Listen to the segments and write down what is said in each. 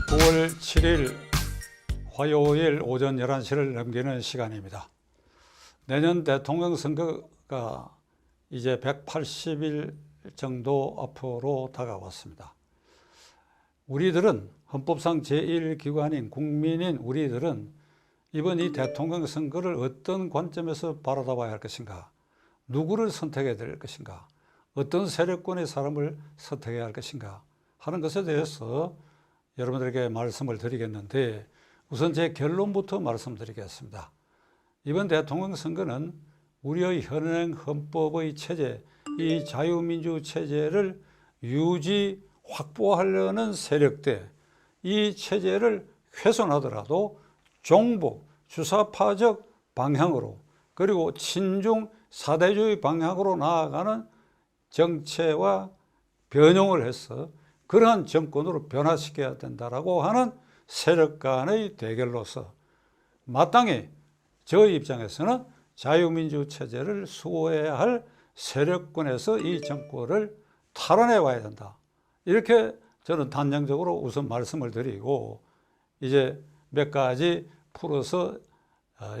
9월 7일 화요일 오전 11시를 넘기는 시간입니다. 내년 대통령 선거가 이제 180일 정도 앞으로 다가왔습니다. 우리들은 헌법상 제1기관인 국민인 우리들은 이번 이 대통령 선거를 어떤 관점에서 바라봐야 할 것인가, 누구를 선택해야 될 것인가, 어떤 세력권의 사람을 선택해야 할 것인가 하는 것에 대해서 여러분들에게 말씀을 드리겠는데, 우선 제 결론부터 말씀드리겠습니다. 이번 대통령 선거는 우리의 현행 헌법의 체제, 이 자유민주 체제를 유지, 확보하려는 세력들, 이 체제를 훼손하더라도 종북, 주사파적 방향으로, 그리고 친중 사대주의 방향으로 나아가는 정체와 변형을 해서 그러한 정권으로 변화시켜야 된다라고 하는 세력 간의 대결로서 마땅히 저의 입장에서는 자유민주 체제를 수호해야 할 세력권에서 이 정권을 탈환해 와야 된다. 이렇게 저는 단정적으로 우선 말씀을 드리고, 이제 몇 가지 풀어서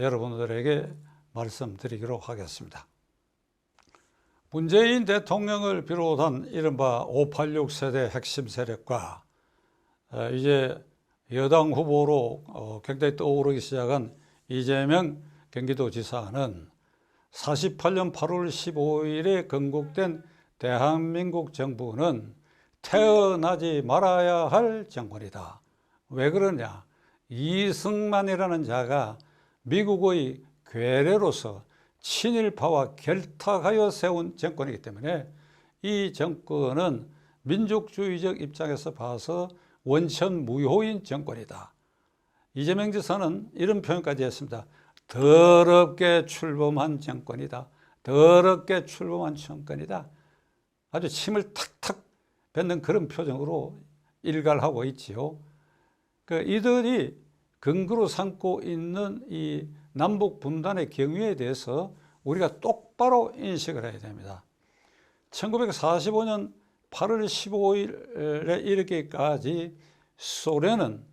여러분들에게 말씀드리기로 하겠습니다. 문재인 대통령을 비롯한 이른바 586 세대 핵심 세력과 이제 여당 후보로 굉장히 떠오르기 시작한 이재명 경기도지사는 48년 8월 15일에 건국된 대한민국 정부는 태어나지 말아야 할 정권이다. 왜 그러냐? 이승만이라는 자가 미국의 괴뢰로서 친일파와 결탁하여 세운 정권이기 때문에 이 정권은 민족주의적 입장에서 봐서 원천 무효인 정권이다. 이재명 지사는 이런 표현까지 했습니다. 더럽게 출범한 정권이다. 더럽게 출범한 정권이다. 아주 침을 탁탁 뱉는 그런 표정으로 일갈하고 있지요. 이들이 근거로 삼고 있는 이 남북 분단의 경위에 대해서 우리가 똑바로 인식을 해야 됩니다. 1945년 8월 15일에 이르기까지 소련은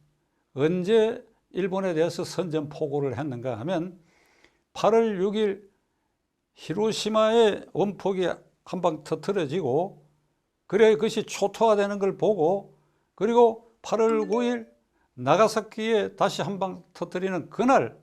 언제 일본에 대해서 선전포고를 했는가 하면 8월 6일 히로시마의 원폭이 한 방 터뜨려지고, 그래 그것이 초토화되는 걸 보고, 그리고 8월 9일 나가사키에 다시 한 방 터뜨리는 그날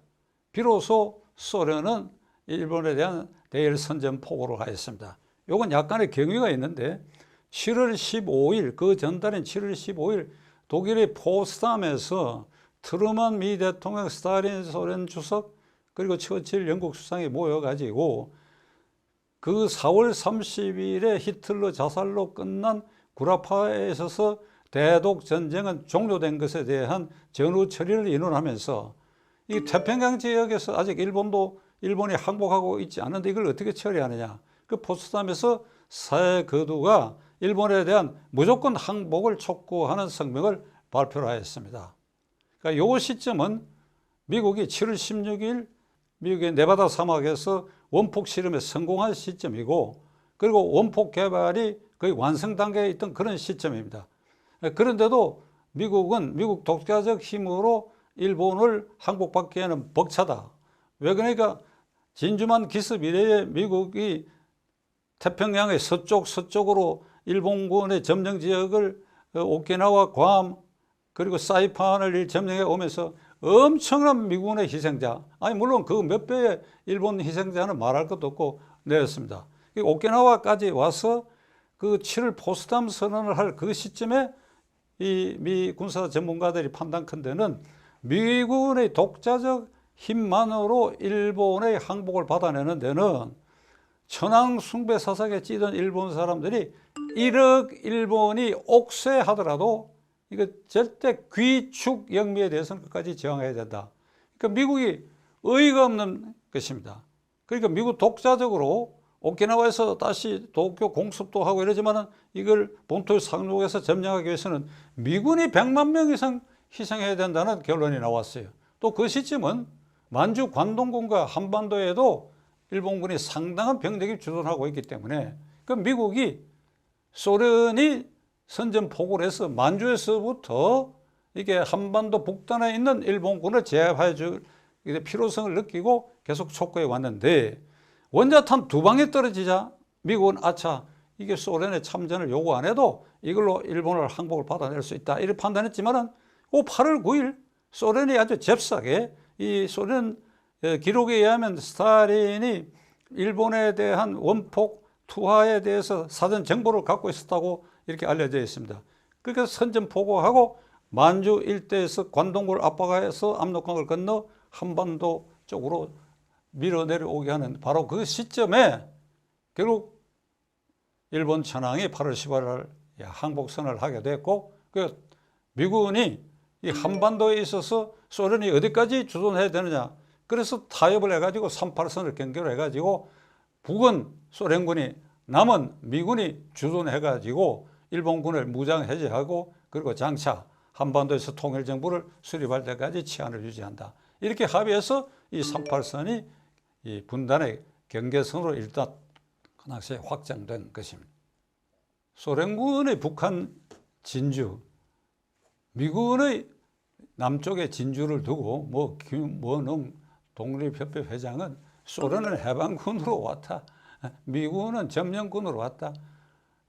비로소 소련은 일본에 대한 대일 선전포고를 하였습니다. 이건 약간의 경위가 있는데 7월 15일, 그 전달인 7월 15일 독일의 포츠담에서 트루먼 미 대통령, 스탈린 소련 주석, 그리고 처칠 영국 수상이 모여가지고 그 4월 30일에 히틀러 자살로 끝난 구라파에 있어서 대독 전쟁은 종료된 것에 대한 전후 처리를 의논하면서 이 태평양 지역에서 아직 일본이 항복하고 있지 않은데 이걸 어떻게 처리하느냐. 그 포츠담에서 새 거두가 일본에 대한 무조건 항복을 촉구하는 성명을 발표를 하였습니다. 그러니까 이 시점은 미국이 7월 16일 미국의 네바다 사막에서 원폭 실험에 성공한 시점이고, 그리고 원폭 개발이 거의 완성 단계에 있던 그런 시점입니다. 그런데도 미국은 미국 독자적 힘으로 일본을 항복받기에는 벅차다. 왜 그러니까 진주만 기습 이래에 미국이 태평양의 서쪽으로 일본군의 점령 지역을 오키나와, 괌, 그리고 사이판을 점령해 오면서 엄청난 미군의 희생자, 아니 물론 그 몇 배의 일본 희생자는 말할 것도 없고 내었습니다. 오키나와까지 와서 그 7월 포츠담 선언을 할 그 시점에 이 미 군사 전문가들이 판단컨대는 미군의 독자적 힘만으로 일본의 항복을 받아내는 데는 천황 숭배 사상에 찌든 일본 사람들이 1억 일본이 옥쇄하더라도 이거 절대 귀축 영미에 대해서는 끝까지 저항해야 된다. 그러니까 미국이 의의가 없는 것입니다. 그러니까 미국 독자적으로 오키나와에서 다시 도쿄 공습도 하고 이러지만은 이걸 본토 상륙에서 점령하기 위해서는 미군이 100만 명 이상 희생해야 된다는 결론이 나왔어요. 또 그 시점은 만주 관동군과 한반도에도 일본군이 상당한 병력이 주둔하고 있기 때문에 그 미국이 소련이 선전포고를 해서 만주에서부터 이게 한반도 북단에 있는 일본군을 제압해 줄 필요성을 느끼고 계속 촉구해 왔는데 원자탄 2방이 떨어지자 미국은 아차, 이게 소련의 참전을 요구 안 해도 이걸로 일본을 항복을 받아낼 수 있다, 이렇게 판단했지만은 8월 9일 소련이 아주 잽싸게, 이 소련 기록에 의하면 스탈린이 일본에 대한 원폭 투하에 대해서 사전 정보를 갖고 있었다고 이렇게 알려져 있습니다. 그러니까 선전포고하고 만주 일대에서 관동군을 압박해서 압록강을 건너 한반도 쪽으로 밀어내려오게 하는 바로 그 시점에 결국 일본 천황이 8월 18일 항복선언을 하게 됐고, 그 미군이 이 한반도에 있어서 소련이 어디까지 주둔해야 되느냐, 그래서 타협을 해가지고 38선을 경계로 북은 소련군이, 남은 미군이 주둔해가지고 일본군을 무장 해제하고 그리고 장차 한반도에서 통일정부를 수립할 때까지 치안을 유지한다, 이렇게 합의해서 이 38선이 이 분단의 경계선으로 일단 그 당시에 확장된 것입니다. 소련군의 북한 진주, 미군의 남쪽에 진주를 두고 김원웅 독립협회 회장은 소련은 해방군으로 왔다, 미군은 점령군으로 왔다.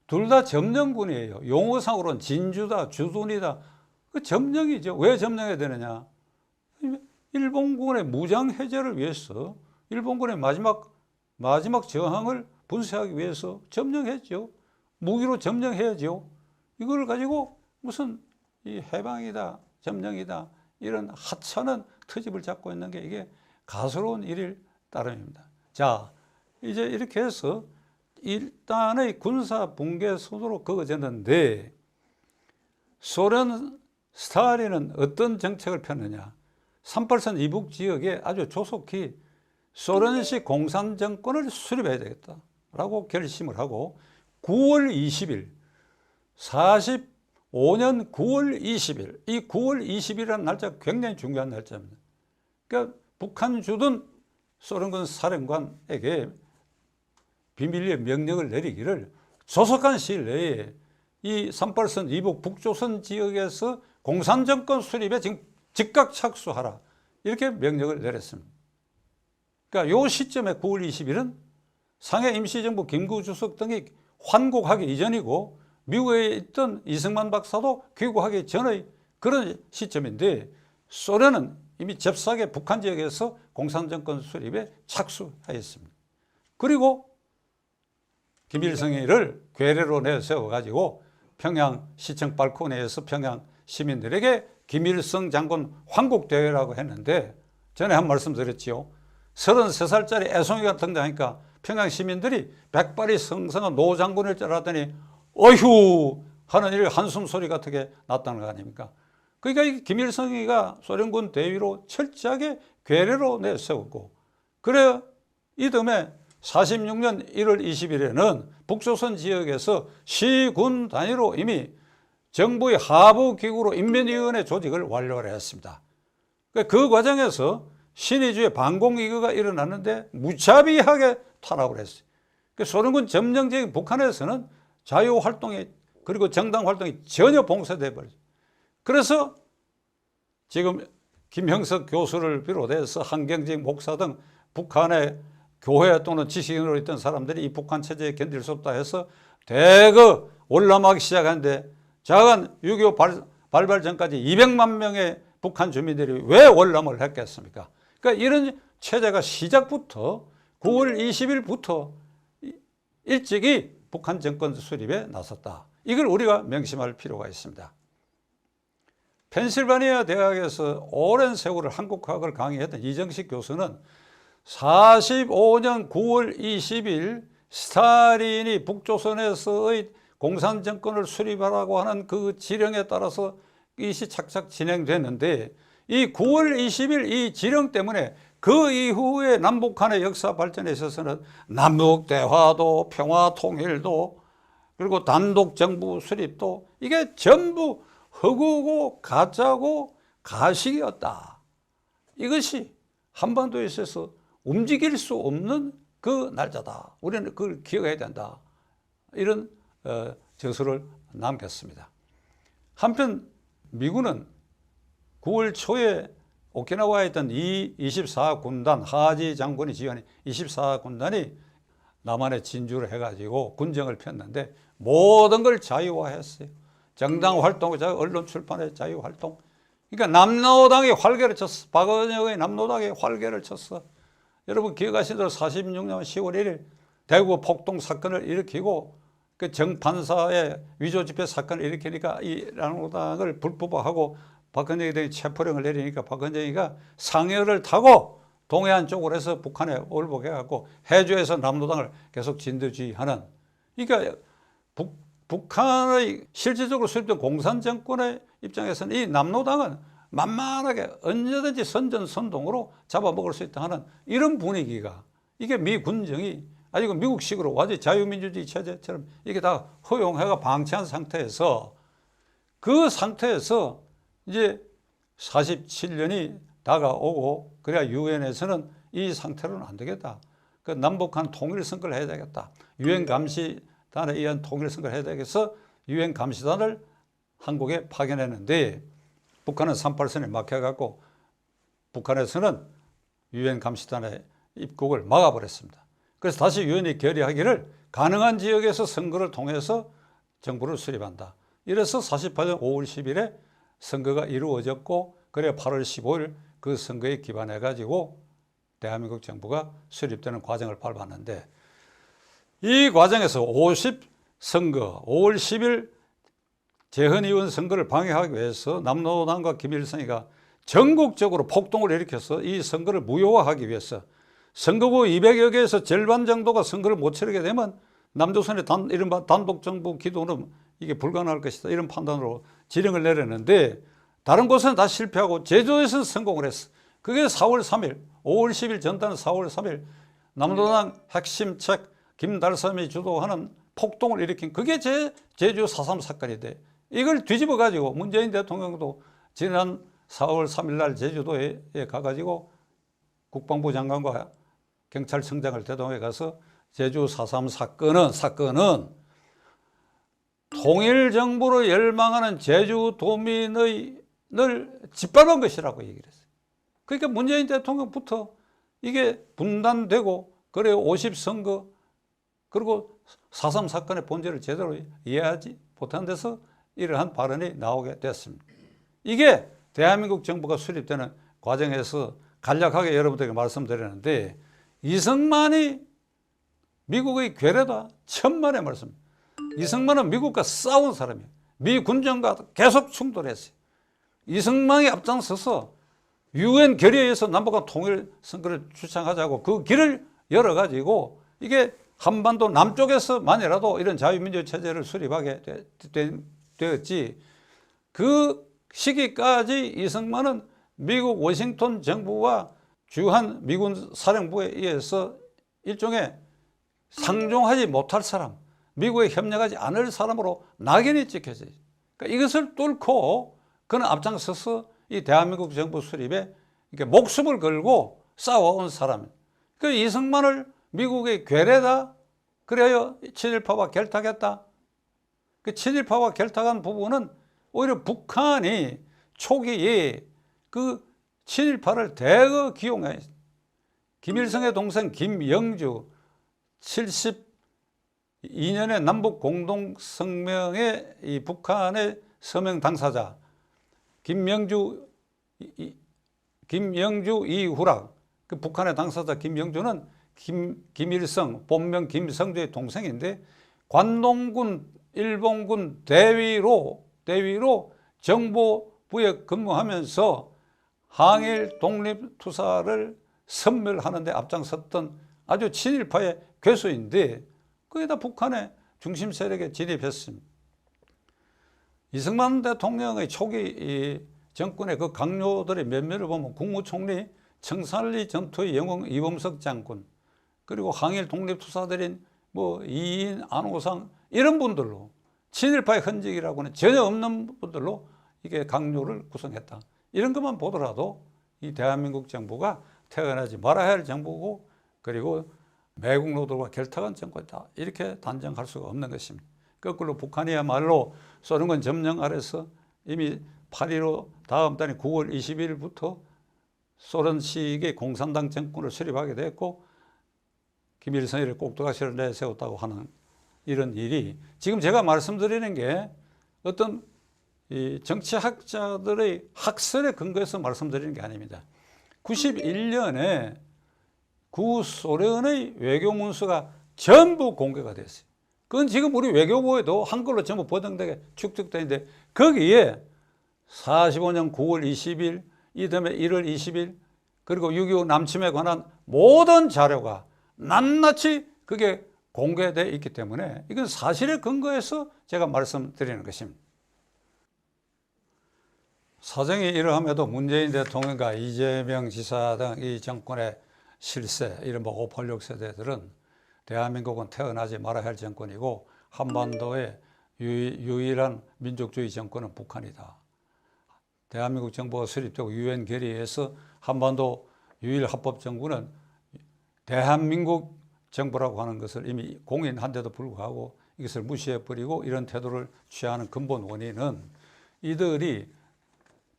둘 다 점령군이에요. 용어상으로는 진주다, 주둔이다. 그 점령이죠. 왜 점령해야 되느냐? 일본군의 무장 해제를 위해서, 일본군의 마지막 저항을 분쇄하기 위해서 점령했죠. 무기로 점령해야죠. 이걸 가지고 무슨 이 해방이다, 점령이다, 이런 하찮은 트집을 잡고 있는 게 이게 가스로운 일일 따름입니다. 자, 이제 이렇게 해서 일단의 군사 붕괴 선으로 그어졌는데, 소련 스탈린은 어떤 정책을 폈느냐? 38선 이북 지역에 아주 조속히 소련식 공산 정권을 수립해야 되겠다라고 결심을 하고 9월 20일, 45년 9월 20일, 이 9월 20일이라는 날짜가 굉장히 중요한 날짜입니다. 그러니까 북한 주둔 소련군 사령관에게 비밀리에 명령을 내리기를 조속한 시일 내에 이 38선 이북 북조선 지역에서 공산정권 수립에 지금 즉각 착수하라, 이렇게 명령을 내렸습니다. 그러니까 이 시점에 9월 20일은 상해 임시정부 김구 주석 등이 환국하기 이전이고 미국에 있던 이승만 박사도 귀국하기 전의 그런 시점인데, 소련은 이미 잽싸게 북한 지역에서 공산정권 수립에 착수하였습니다. 그리고 김일성이를 괴뢰로 내세워가지고 평양 시청 발코니에서 평양 시민들에게 김일성 장군 환국대회라고 했는데, 전에 한 말씀 드렸지요. 33살짜리 애송이가 등장하니까 평양 시민들이 백발이 성성한 노 장군일 줄 알았더니 어휴 하는 일 한숨 소리 같은 게 났다는 거 아닙니까? 그러니까 이 김일성이가 소련군 대위로 철저하게 괴뢰로 내세웠고, 그래 이듬해 46년 1월 20일에는 북조선 지역에서 시군 단위로 이미 정부의 하부기구로 인민위원회 조직을 완료를 했습니다. 그 과정에서 신의주의 반공위기가 일어났는데 무자비하게 탄압을 했어요. 소련군 점령적인 북한에서는 자유활동이 그리고 정당활동이 전혀 봉쇄돼 버렸어요. 그래서 지금 김형석 교수를 비롯해서 한경직 목사 등 북한의 교회 또는 지식인으로 있던 사람들이 이 북한 체제에 견딜 수 없다 해서 대거 월남하기 시작하는데, 작은 6.25 발발 전까지 200만 명의 북한 주민들이 왜 월남을 했겠습니까? 그러니까 이런 체제가 시작부터 9월 20일부터 일찍이 북한 정권 수립에 나섰다. 이걸 우리가 명심할 필요가 있습니다. 펜실바니아 대학에서 오랜 세월을 한국학을 강의했던 이정식 교수는 45년 9월 20일 스탈린이 북조선에서의 공산정권을 수립하라고 하는 그 지령에 따라서 이것이 착착 진행됐는데, 이 9월 20일 이 지령 때문에 그 이후에 남북한의 역사 발전에 있어서는 남북대화도 평화통일도 그리고 단독정부 수립도 이게 전부 허구고 가짜고 가식이었다. 이것이 한반도에 있어서 움직일 수 없는 그 날짜다. 우리는 그걸 기억해야 된다. 이런 저서를 남겼습니다. 한편 미군은 9월 초에 오키나와에 있던 이 24군단 하지 장군이 지휘하는 24군단이 남한에 진주를 해가지고 군정을 폈는데 모든 걸 자유화했어요. 정당 활동, 언론 출판의 자유 활동. 그러니까 남노당이 활개를 쳤어. 박은영의 남노당이 활개를 쳤어. 여러분 기억하시는 대로 46년 10월 1일 대구 폭동 사건을 일으키고 그 정판사의 위조 집회 사건을 일으키니까 이 남노당을 불법화하고 박근혜 대통령이 체포령을 내리니까 박근혜가 상여를 타고 동해안 쪽으로 해서 북한에 올복해갖고 해주에서 남노당을 계속 진두지휘하는, 그러니까 북한의 실질적으로 수립된 공산정권의 입장에서는 이 남노당은 만만하게 언제든지 선전선동으로 잡아먹을 수 있다 하는 이런 분위기가, 이게 미 군정이 아니고 미국식으로 완전히 자유민주주의 체제처럼 이게 다 허용해가 방치한 상태에서, 그 상태에서 이제 47년이 다가오고, 그래야 유엔에서는 이 상태로는 안 되겠다. 그 남북한 통일 선거를 해야 되겠다. 유엔 감시단에 의한 통일 선거를 해야 되겠어 유엔 감시단을 한국에 파견했는데 북한은 38선에 막혀갖고 북한에서는 유엔 감시단의 입국을 막아버렸습니다. 그래서 다시 유엔이 결의하기를 가능한 지역에서 선거를 통해서 정부를 수립한다. 이래서 48년 5월 10일에 선거가 이루어졌고, 그래 8월 15일 그 선거에 기반해가지고 대한민국 정부가 수립되는 과정을 밟았는데, 이 과정에서 50선거 5월 10일 재헌의원 선거를 방해하기 위해서 남노당과 김일성이가 전국적으로 폭동을 일으켜서 이 선거를 무효화하기 위해서 선거구 200여 개에서 절반 정도가 선거를 못 치르게 되면 남조선의 이른바 단독정부 기도는 이게 불가능할 것이다, 이런 판단으로 지령을 내렸는데, 다른 곳은 다 실패하고 제주도에서는 성공을 했어. 그게 4월 3일 5월 10일 전단은 4월 3일 남노당 핵심 책 김달삼이 주도하는 폭동을 일으킨, 그게 제주 4.3 사건인데, 이걸 뒤집어 가지고 문재인 대통령도 지난 4월 3일 날 제주도에 가가지고 국방부 장관과 경찰청장을 대동해 가서 제주 4.3 사건은 통일정부로 열망하는 제주도민을 짓밟은 것이라고 얘기를 했어요. 그러니까 문재인 대통령부터 이게 분단되고, 그래 50선거 그리고 4.3 사건의 본질을 제대로 이해하지 못한 데서 이러한 발언이 나오게 됐습니다. 이게 대한민국 정부가 수립되는 과정에서 간략하게 여러분들에게 말씀드렸는데, 이승만이 미국의 괴뢰다, 천만의 말씀. 이승만은 미국과 싸운 사람이에요. 미 군정과 계속 충돌했어요. 이승만이 앞장서서 유엔 결의에서 남북한 통일 선거를 주창하자고 그 길을 열어가지고, 이게 한반도 남쪽에서만이라도 이런 자유민주 체제를 수립하게 되었지, 그 시기까지 이승만은 미국 워싱턴 정부와 주한 미군 사령부에 의해서 일종의 상종하지 못할 사람, 미국에 협력하지 않을 사람으로 낙인이 찍혀져요. 그러니까 이것을 뚫고 그는 앞장서서 이 대한민국 정부 수립에 이렇게 목숨을 걸고 싸워온 사람. 그 이승만을 미국의 괴뢰다, 그래야 친일파와 결탁했다. 그 친일파와 결탁한 부분은 오히려 북한이 초기에 그 친일파를 대거 기용해. 김일성의 동생 김영주 72년의 남북 공동성명의 이 북한의 서명 당사자 김영주 이후락, 그 북한의 당사자 김영주는 김일성 본명 김성주의 동생인데, 관동군 일본군 대위로 정보부에 근무하면서 항일 독립투사를 섬멸하는 데 앞장섰던 아주 친일파의 괴수인데, 거기다 북한의 중심 세력에 진입했습니다. 이승만 대통령의 초기 정권의 그 강요들의 면면을 보면 국무총리 청산리 전투의 영웅 이범석 장군, 그리고 항일 독립투사들인 뭐 이인, 안호상 이런 분들로, 친일파의 흔적이라고는 전혀 없는 분들로 이게 강요를 구성했다. 이런 것만 보더라도 이 대한민국 정부가 태어나지 말아야 할 정부고, 그리고 매국노들과 결탁한 정권이다, 이렇게 단정할 수가 없는 것입니다. 거꾸로 북한이야말로 소련군 점령 아래서 이미 8.15 다음 달인 9월 20일부터 소련식의 공산당 정권을 수립하게 됐고 김일성이를 꼭두각시를 내세웠다고 하는 이런 일이 지금 제가 말씀드리는 게 어떤 이 정치학자들의 학설에 근거해서 말씀드리는 게 아닙니다. 91년에 구소련의 외교문서가 전부 공개가 됐어요. 그건 지금 우리 외교부에도 한글로 전부 번역되게 축적되어 있는데 거기에 45년 9월 20일, 이듬해 1월 20일 그리고 6.25 남침에 관한 모든 자료가 낱낱이 그게 공개되어 있기 때문에 이건 사실에 근거해서 제가 말씀드리는 것입니다. 사정이 이러함에도 문재인 대통령과 이재명 지사 등 이 정권의 실세, 이른바 586 세대들은 대한민국은 태어나지 말아야 할 정권이고 한반도의 유일한 민족주의 정권은 북한이다. 대한민국 정부가 수립되고 유엔 결의에서 한반도 유일 합법 정부는 대한민국 정부라고 하는 것을 이미 공인한데도 불구하고 이것을 무시해버리고 이런 태도를 취하는 근본 원인은 이들이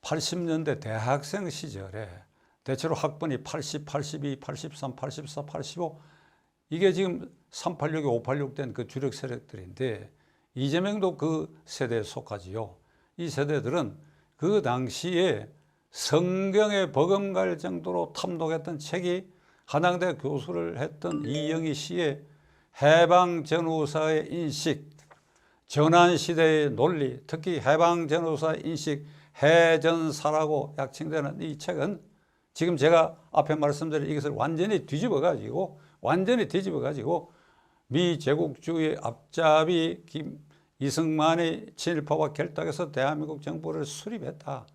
80년대 대학생 시절에 대체로 학번이 80, 82, 83, 84, 85 이게 지금 386에 586 된 그 주력 세력들인데 이재명도 그 세대에 속하지요. 이 세대들은 그 당시에 성경에 버금갈 정도로 탐독했던 책이 한양대 교수를 했던 이영희 씨의 해방전후사의 인식, 전환시대의 논리, 특히 해방전후사의 인식, 해전사라고 약칭되는 이 책은 지금 제가 앞에 말씀드린 이것을 완전히 뒤집어가지고 미제국주의 앞잡이 이승만의 친일파와 결탁해서 대한민국 정부를 수립했다.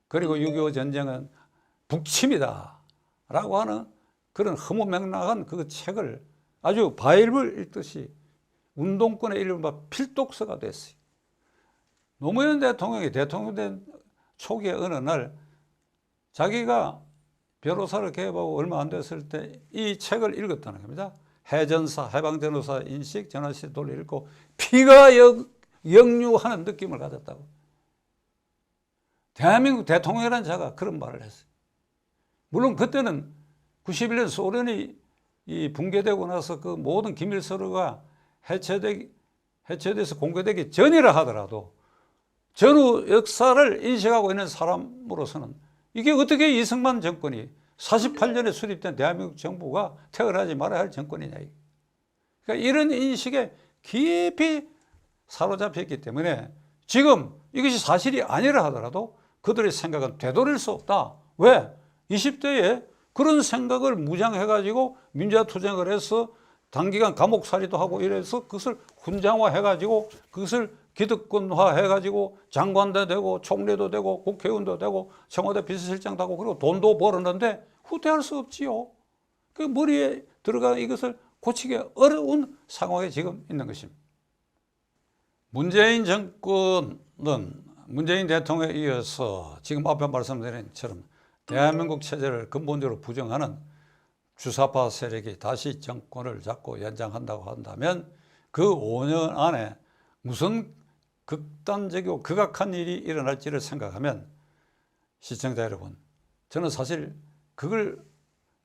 그리고 6.25 전쟁은 북침이다 라고 하는 그런 허무맹랑한 그 책을 아주 바이블 읽듯이 운동권의 이른바 필독서가 됐어요. 노무현 대통령이 대통령 된 초기의 어느 날 자기가 변호사를 개업하고 얼마 안 됐을 때 이 책을 읽었다는 겁니다. 해전사, 해방전후사 인식, 전환시대 논리 읽고 피가 역류하는 느낌을 가졌다고. 대한민국 대통령이라는 자가 그런 말을 했어요. 물론 그때는 91년 소련이 붕괴되고 나서 그 모든 기밀서류가 해체돼서 공개되기 전이라 하더라도 전후 역사를 인식하고 있는 사람으로서는 이게 어떻게 이승만 정권이 48년에 수립된 대한민국 정부가 태어나지 말아야 할 정권이냐. 그러니까 이런 인식에 깊이 사로잡혔기 때문에 지금 이것이 사실이 아니라 하더라도 그들의 생각은 되돌릴 수 없다. 왜? 20대에 그런 생각을 무장해가지고 민주화투쟁을 해서 단기간 감옥살이도 하고 이래서 그것을 훈장화해가지고 그것을 기득권화해가지고 장관도 되고 총리도 되고 국회의원도 되고 청와대 비서실장도 하고 그리고 돈도 벌었는데 후퇴할 수 없지요. 그 머리에 들어가 이것을 고치기 어려운 상황에 지금 있는 것입니다. 문재인 정권은 문재인 대통령에 이어서 지금 앞에 말씀드린 것처럼 대한민국 체제를 근본적으로 부정하는 주사파 세력이 다시 정권을 잡고 연장한다고 한다면 그 5년 안에 무슨 극단적이고 극악한 일이 일어날지를 생각하면 시청자 여러분, 저는 사실 그걸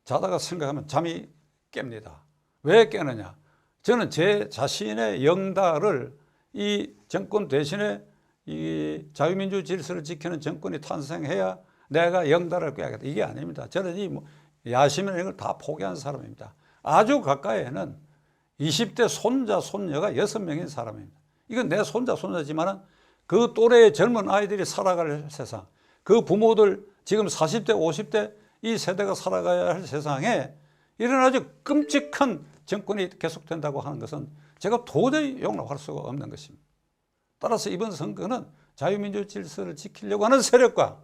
자다가 생각하면 잠이 깹니다. 왜 깨느냐? 저는 제 자신의 영달을 이 정권 대신에 이 자유민주 질서를 지키는 정권이 탄생해야 내가 영달을 꾀하겠다. 이게 아닙니다. 저는 이 야심이나 이걸 다 포기한 사람입니다. 아주 가까이에는 20대 손자, 손녀가 6명인 사람입니다. 이건 내 손자, 손녀지만은 그 또래의 젊은 아이들이 살아갈 세상, 그 부모들 지금 40대, 50대 이 세대가 살아가야 할 세상에 이런 아주 끔찍한 정권이 계속된다고 하는 것은 제가 도저히 용납할 수가 없는 것입니다. 따라서 이번 선거는 자유민주 질서를 지키려고 하는 세력과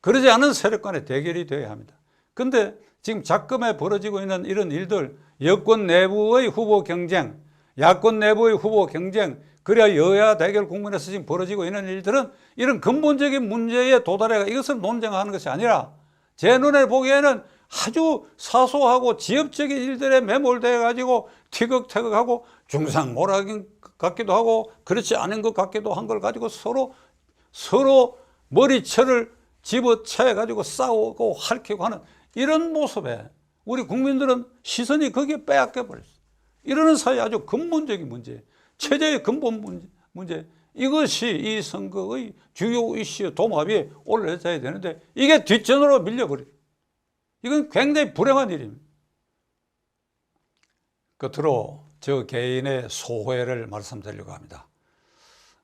그러지 않은 세력 간의 대결이 되어야 합니다. 그런데 지금 작금에 벌어지고 있는 이런 일들, 여권 내부의 후보 경쟁, 야권 내부의 후보 경쟁, 그래야 여야 대결 국면에서 지금 벌어지고 있는 일들은 이런 근본적인 문제에 도달해 이것을 논쟁하는 것이 아니라 제 눈에 보기에는 아주 사소하고 지엽적인 일들에 매몰되어 가지고 티격태격하고 중상모략인 것 같기도 하고 그렇지 않은 것 같기도 한 걸 가지고 서로 머리채를 집어채가지고 싸우고 핥히고 하는 이런 모습에 우리 국민들은 시선이 거기에 빼앗겨 버렸어요. 이러는 사회 아주 근본적인 문제, 체제의 근본 문제, 이것이 이 선거의 주요 이슈 도마 위에 올려져야 되는데 이게 뒷전으로 밀려버려요. 이건 굉장히 불행한 일입니다. 끝으로 저 개인의 소회를 말씀드리려고 합니다.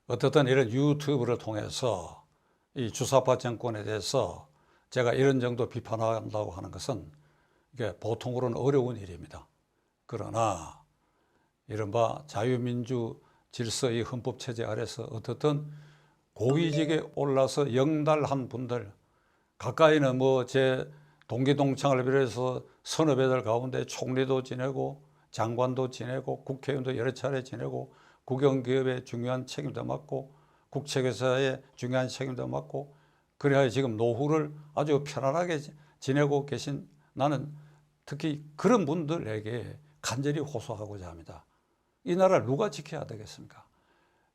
어떻든 이런 유튜브를 통해서 이 주사파 정권에 대해서 제가 이런 정도 비판한다고 하는 것은 이게 보통으로는 어려운 일입니다. 그러나 이른바 자유민주 질서의 헌법체제 아래서 어떻든 고위직에 올라서 영달한 분들, 가까이는 뭐 제 동기동창을 비롯해서 서너 배들 가운데 총리도 지내고 장관도 지내고 국회의원도 여러 차례 지내고 국영기업의 중요한 책임도 맡고 국책회사의 중요한 책임도 맡고 그래야 지금 노후를 아주 편안하게 지내고 계신 나는 특히 그런 분들에게 간절히 호소하고자 합니다. 이 나라를 누가 지켜야 되겠습니까?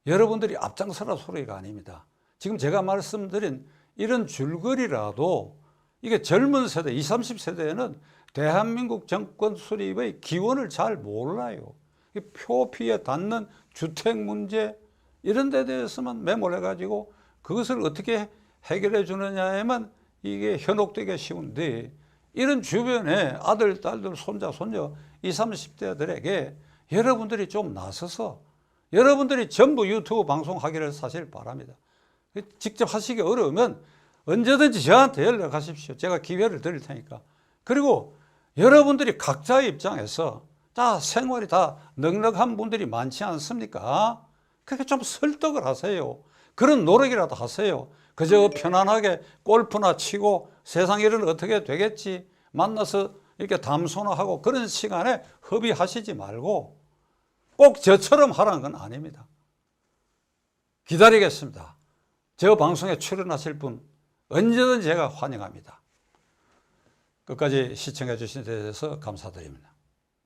여러분들이 앞장서라 소리가 아닙니다. 지금 제가 말씀드린 이런 줄거리라도 이게 젊은 세대, 20, 30세대는 대한민국 정권 수립의 기원을 잘 몰라요. 표피에 닿는 주택 문제 이런 데 대해서만 매몰해가지고 그것을 어떻게 해결해 주느냐에만 이게 현혹되기 쉬운데 이런 주변에 아들, 딸들, 손자, 손녀 20, 30대들에게 여러분들이 좀 나서서 여러분들이 전부 유튜브 방송하기를 사실 바랍니다. 직접 하시기 어려우면 언제든지 저한테 연락하십시오. 제가 기회를 드릴 테니까. 그리고 여러분들이 각자의 입장에서 다 생활이 다 넉넉한 분들이 많지 않습니까? 그렇게 좀 설득을 하세요. 그런 노력이라도 하세요. 그저 편안하게 골프나 치고 세상 일은 어떻게 되겠지 만나서 이렇게 담소나 하고 그런 시간에 허비하시지 말고 꼭 저처럼 하라는 건 아닙니다. 기다리겠습니다. 저 방송에 출연하실 분 언제든 제가 환영합니다. 끝까지 시청해 주신 데 대해서 감사드립니다.